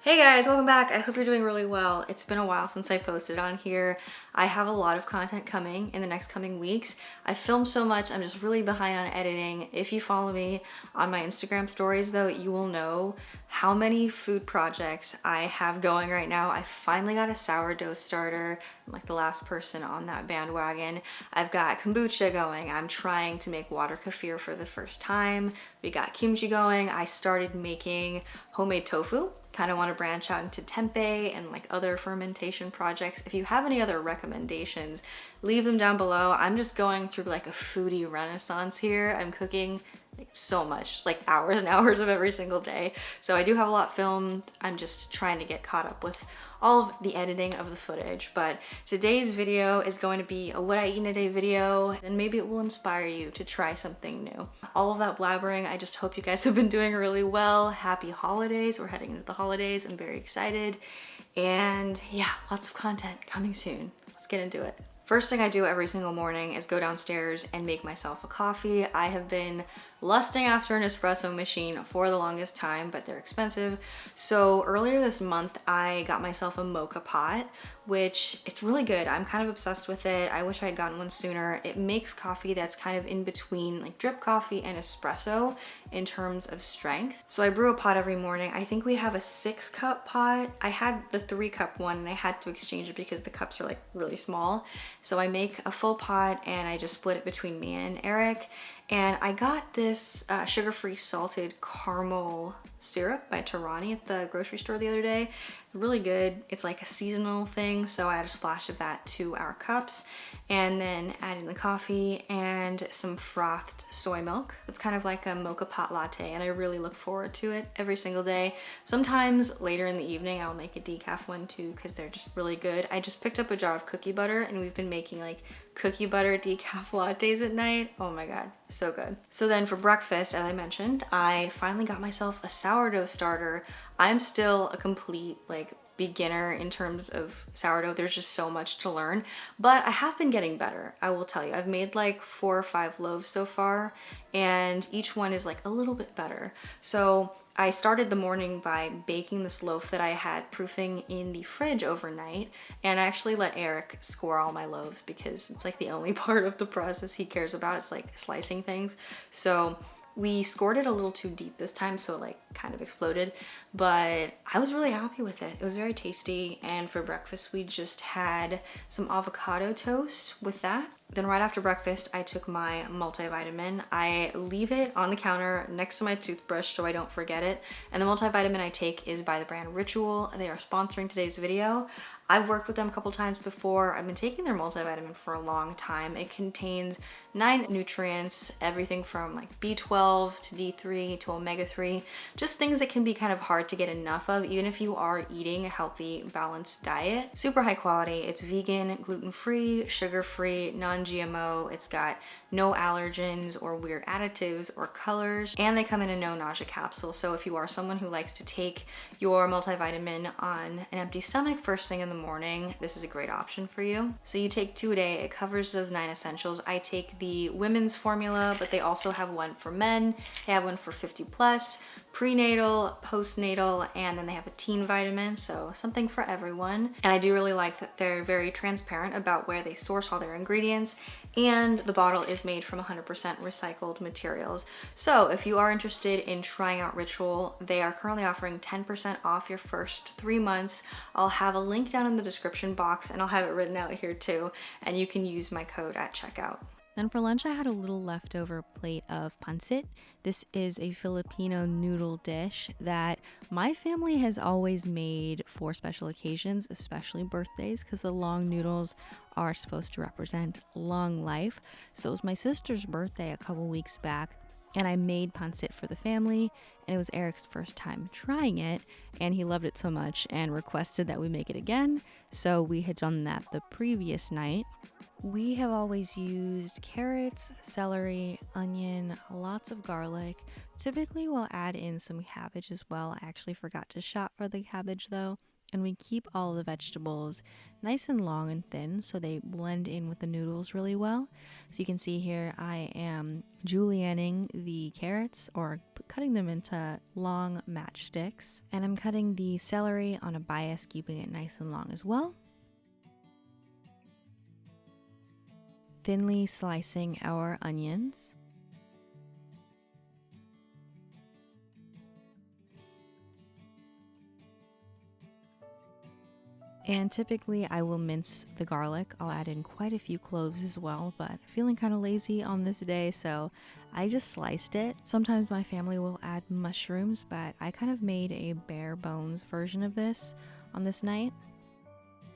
Hey guys, welcome back. I hope you're doing really well. It's been a while since I posted on here. I have a lot of content coming in the next coming weeks. I filmed so much, I'm just really behind on editing. If you follow me on my Instagram stories though, you will know how many food projects I have going right now. I finally got a sourdough starter. I'm like the last person on that bandwagon. I've got kombucha going. I'm trying to make water kefir for the first time. We got kimchi going. I started making homemade tofu. Kind of want to branch out into tempeh and like other fermentation projects. If you have any other recommendations, leave them down below. I'm just going through like a foodie renaissance here. I'm cooking like so much, just like hours and hours of every single day. So I do have a lot filmed. I'm just trying to get caught up with all of the editing of the footage. But today's video is going to be a what I eat in a day video, and maybe it will inspire you to try something new. All of that blabbering, I just hope you guys have been doing really well. Happy holidays. We're heading into the holidays. I'm very excited. And yeah, lots of content coming soon. Let's get into it. First thing I do every single morning is go downstairs and make myself a coffee. I have been lusting after an espresso machine for the longest time, but they're expensive. So earlier this month, I got myself a mocha pot, which it's really good. I'm kind of obsessed with it. I wish I had gotten one sooner. It makes coffee that's kind of in between like drip coffee and espresso in terms of strength. So I brew a pot every morning. I think we have a 6-cup pot. I had the 3-cup one and I had to exchange it because the cups are like really small. So I make a full pot and I just split it between me and Eric. And I got this sugar-free salted caramel syrup by Tarani at the grocery store the other day. Really good. It's like a seasonal thing, so I add a splash of that to our cups and then add in the coffee and some frothed soy milk. It's kind of like a mocha pot latte and I really look forward to it every single day. Sometimes later in the evening I'll make a decaf one too because they're just really good. I just picked up a jar of cookie butter and we've been making like cookie butter decaf lattes at night. Oh my god, so good. So then for breakfast, as I mentioned, I finally got myself a sourdough starter. I'm still a complete like beginner in terms of sourdough. There's just so much to learn, but I have been getting better. I will tell you, I've made like 4 or 5 loaves so far and each one is like a little bit better. So I started the morning by baking this loaf that I had proofing in the fridge overnight, and I actually let Eric score all my loaves because it's like the only part of the process he cares about is like slicing things. So we scored it a little too deep this time, so it like kind of exploded, but I was really happy with it. It was very tasty, and for breakfast we just had some avocado toast with that. Then right after breakfast, I took my multivitamin. I leave it on the counter next to my toothbrush so I don't forget it. And the multivitamin I take is by the brand Ritual. They are sponsoring today's video. I've worked with them a couple times before. I've been taking their multivitamin for a long time. It contains 9 nutrients, everything from like B12 to D3 to omega-3, just things that can be kind of hard to get enough of even if you are eating a healthy, balanced diet. Super high quality. It's vegan, gluten-free, sugar-free, non-GMO. It's got no allergens or weird additives or colors, and they come in a no nausea capsule. So if you are someone who likes to take your multivitamin on an empty stomach first thing in the morning, this is a great option for you. So you take 2 a day. It covers those 9 essentials. I take the women's formula, but they also have one for men. They have one for 50 plus, prenatal, postnatal, and then they have a teen vitamin, so something for everyone. And I do really like that they're very transparent about where they source all their ingredients, and the bottle is made from 100% recycled materials. So if you are interested in trying out Ritual, they are currently offering 10% off your first 3 months. I'll have a link down in the description box and I'll have it written out here too, and you can use my code at checkout. Then for lunch, I had a little leftover plate of pancit. This is a Filipino noodle dish that my family has always made for special occasions, especially birthdays, because the long noodles are supposed to represent long life. So it was my sister's birthday a couple weeks back, and I made pancit for the family, and it was Eric's first time trying it, and he loved it so much and requested that we make it again. So we had done that the previous night. We have always used carrots, celery, onion, lots of garlic. Typically we'll add in some cabbage as well. I actually forgot to shop for the cabbage though. And we keep all the vegetables nice and long and thin so they blend in with the noodles really well. So you can see here I am julienning the carrots, or cutting them into long matchsticks. And I'm cutting the celery on a bias, keeping it nice and long as well. Thinly slicing our onions. And typically I will mince the garlic. I'll add in quite a few cloves as well, but feeling kind of lazy on this day, so I just sliced it. Sometimes my family will add mushrooms, but I kind of made a bare bones version of this on this night.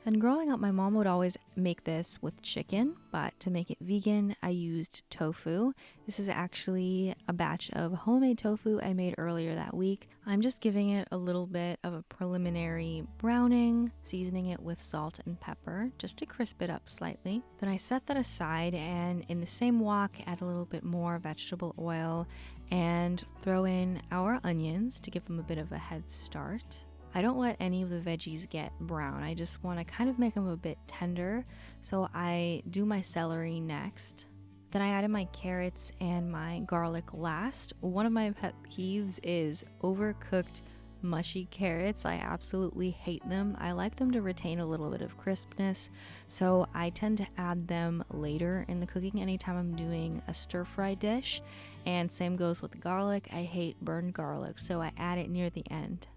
And growing up, my mom would always make this with chicken, but to make it vegan, I used tofu. This is actually a batch of homemade tofu I made earlier that week. I'm just giving it a little bit of a preliminary browning, seasoning it with salt and pepper just to crisp it up slightly. Then I set that aside, and in the same wok, add a little bit more vegetable oil and throw in our onions to give them a bit of a head start. I don't let any of the veggies get brown. I just want to kind of make them a bit tender. So I do my celery next. Then I added my carrots and my garlic last. One of my pet peeves is overcooked mushy carrots. I absolutely hate them. I like them to retain a little bit of crispness, so I tend to add them later in the cooking anytime I'm doing a stir-fry dish. And same goes with garlic. I hate burned garlic, so I add it near the end.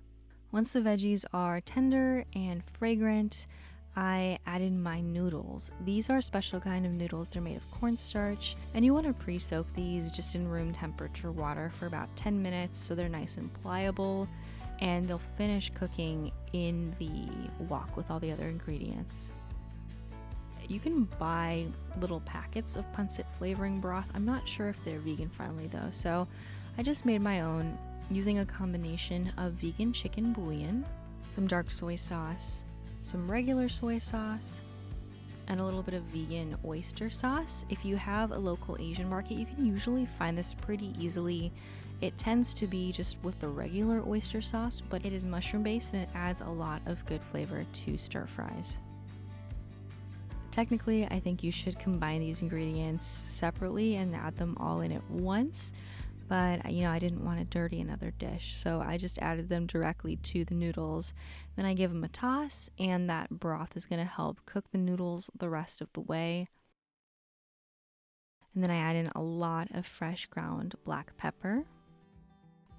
Once the veggies are tender and fragrant, I add in my noodles. These are a special kind of noodles. They're made of cornstarch, and you want to pre-soak these just in room temperature water for about 10 minutes so they're nice and pliable, and they'll finish cooking in the wok with all the other ingredients. You can buy little packets of pancit flavoring broth. I'm not sure if they're vegan friendly though, so I just made my own using a combination of vegan chicken bouillon, some dark soy sauce, some regular soy sauce, and a little bit of vegan oyster sauce. If you have a local Asian market, you can usually find this pretty easily. It tends to be just with the regular oyster sauce, but it is mushroom based and it adds a lot of good flavor to stir fries. Technically, I think you should combine these ingredients separately and add them all in at once. But I didn't want to dirty another dish, so I just added them directly to the noodles. Then I give them a toss, and that broth is going to help cook the noodles the rest of the way. And then I add in a lot of fresh ground black pepper.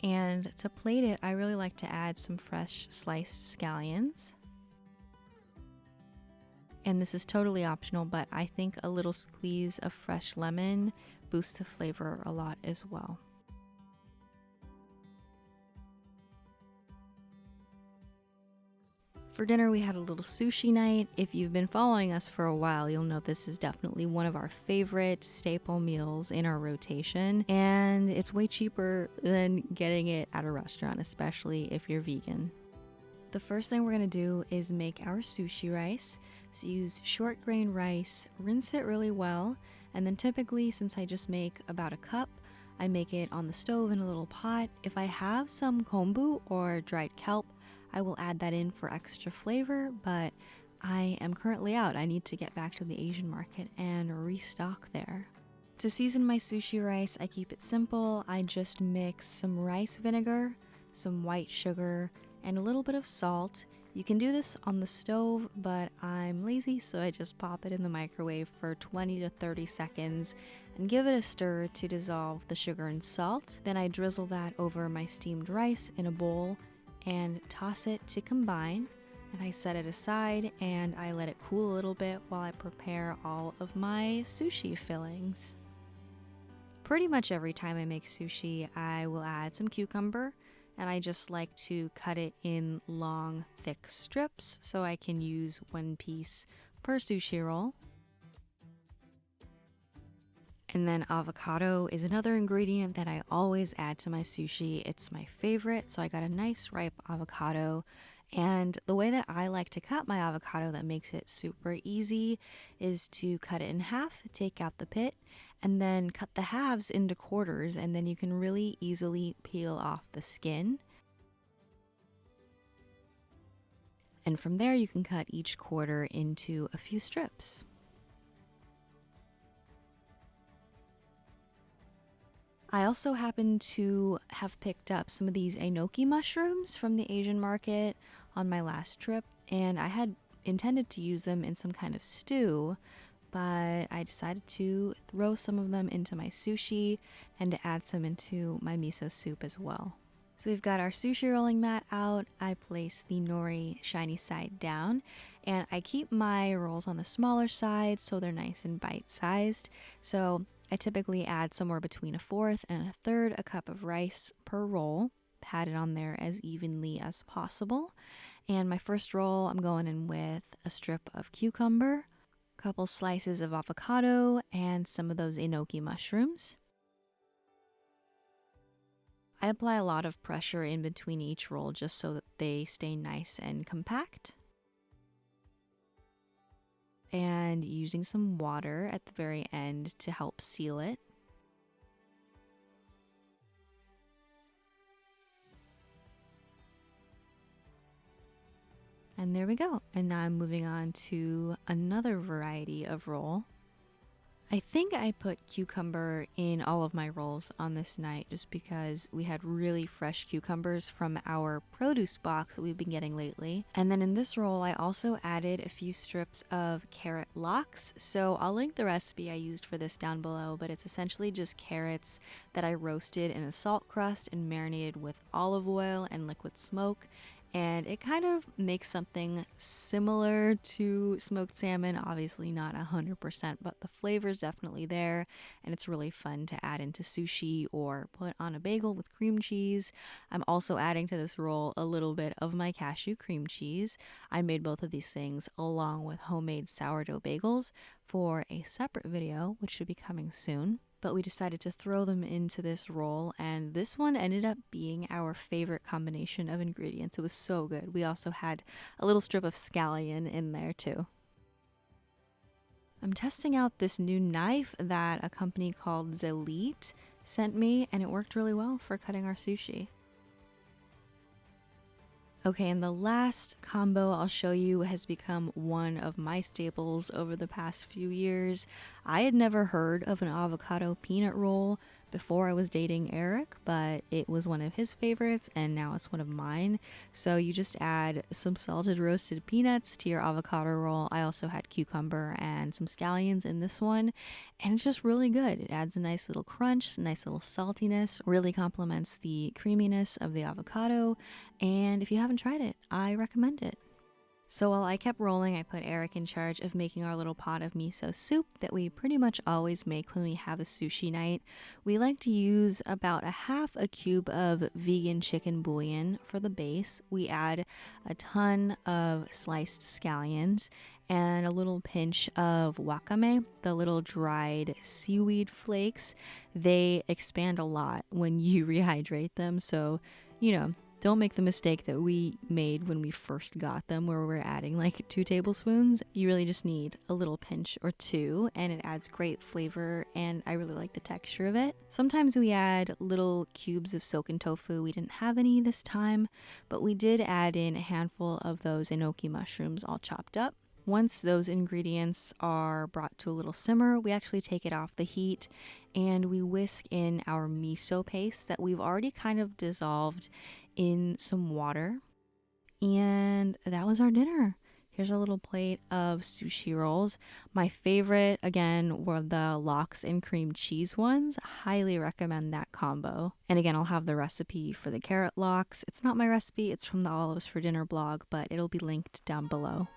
And to plate it, I really like to add some fresh sliced scallions. And this is totally optional, but I think a little squeeze of fresh lemon boosts the flavor a lot as well. For dinner, we had a little sushi night. If you've been following us for a while, you'll know this is definitely one of our favorite staple meals in our rotation, and it's way cheaper than getting it at a restaurant, especially if you're vegan. The first thing we're gonna do is make our sushi rice. So use short grain rice, rinse it really well, and then typically, since I just make about a cup, I make it on the stove in a little pot. If I have some kombu or dried kelp, I will add that in for extra flavor, but I am currently out. I need to get back to the Asian market and restock there. To season my sushi rice, I keep it simple. I just mix some rice vinegar, some white sugar, and a little bit of salt. You can do this on the stove, but I'm lazy, so I just pop it in the microwave for 20 to 30 seconds and give it a stir to dissolve the sugar and salt. Then I drizzle that over my steamed rice in a bowl and toss it to combine, and I set it aside and I let it cool a little bit while I prepare all of my sushi fillings. Pretty much every time I make sushi, I will add some cucumber, and I just like to cut it in long, thick strips so I can use one piece per sushi roll. And then avocado is another ingredient that I always add to my sushi. It's my favorite, so I got a nice ripe avocado. And the way that I like to cut my avocado that makes it super easy is to cut it in half, take out the pit, and then cut the halves into quarters, and then you can really easily peel off the skin. And from there, you can cut each quarter into a few strips. I also happen to have picked up some of these enoki mushrooms from the Asian market on my last trip, and I had intended to use them in some kind of stew, but I decided to throw some of them into my sushi and to add some into my miso soup as well. So we've got our sushi rolling mat out. I place the nori shiny side down, and I keep my rolls on the smaller side so they're nice and bite-sized. So I typically add somewhere between 1/4 and 1/3 a cup of rice per roll, pat it on there as evenly as possible. And my first roll, I'm going in with a strip of cucumber, a couple slices of avocado, and some of those enoki mushrooms. I apply a lot of pressure in between each roll just so that they stay nice and compact. And using some water at the very end to help seal it. And there we go. And now I'm moving on to another variety of roll. I think I put cucumber in all of my rolls on this night just because we had really fresh cucumbers from our produce box that we've been getting lately. And then in this roll, I also added a few strips of carrot lox. So I'll link the recipe I used for this down below, but it's essentially just carrots that I roasted in a salt crust and marinated with olive oil and liquid smoke. And it kind of makes something similar to smoked salmon, obviously not 100%, but the flavor is definitely there, and it's really fun to add into sushi or put on a bagel with cream cheese. I'm also adding to this roll a little bit of my cashew cream cheese. I made both of these things along with homemade sourdough bagels for a separate video, which should be coming soon. But we decided to throw them into this roll, and this one ended up being our favorite combination of ingredients. It was so good. We also had a little strip of scallion in there too. I'm testing out this new knife that a company called Zelite sent me, and it worked really well for cutting our sushi. Okay, and the last combo I'll show you has become one of my staples over the past few years. I had never heard of an avocado peanut roll before I was dating Eric, but it was one of his favorites and now it's one of mine. So you just add some salted roasted peanuts to your avocado roll. I also had cucumber and some scallions in this one, and it's just really good. It adds a nice little crunch, nice little saltiness, really complements the creaminess of the avocado, and if you haven't tried it, I recommend it. So while I kept rolling, I put Eric in charge of making our little pot of miso soup that we pretty much always make when we have a sushi night. We like to use about 1/2 cube of vegan chicken bouillon for the base. We add a ton of sliced scallions and a little pinch of wakame, the little dried seaweed flakes. They expand a lot when you rehydrate them, so, don't make the mistake that we made when we first got them where we're adding like 2 tablespoons. You really just need a little pinch or 2, and it adds great flavor, and I really like the texture of it. Sometimes we add little cubes of silken tofu. We didn't have any this time, but we did add in a handful of those enoki mushrooms all chopped up. Once those ingredients are brought to a little simmer, we actually take it off the heat and we whisk in our miso paste that we've already kind of dissolved in some water. And that was our dinner. Here's a little plate of sushi rolls. My favorite, again, were the lox and cream cheese ones. Highly recommend that combo. And again, I'll have the recipe for the carrot lox. It's not my recipe, it's from the Olives for Dinner blog, but it'll be linked down below.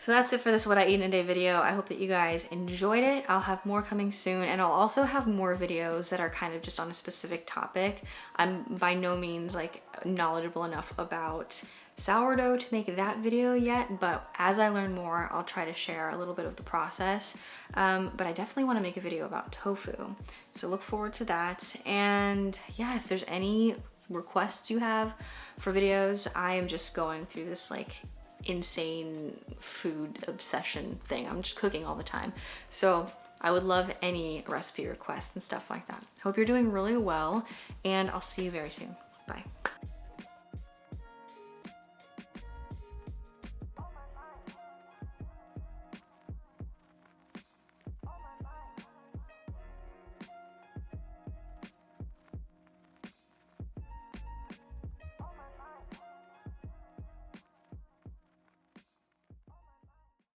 So that's it for this What I Eat in a Day video. I hope that you guys enjoyed it. I'll have more coming soon, and I'll also have more videos that are kind of just on a specific topic. I'm by no means like knowledgeable enough about sourdough to make that video yet, but as I learn more, I'll try to share a little bit of the process. But I definitely want to make a video about tofu, so look forward to that. And yeah, if there's any requests you have for videos, I am just going through this like insane food obsession thing. I'm just cooking all the time. So I would love any recipe requests and stuff like that. Hope you're doing really well, and I'll see you very soon. Bye.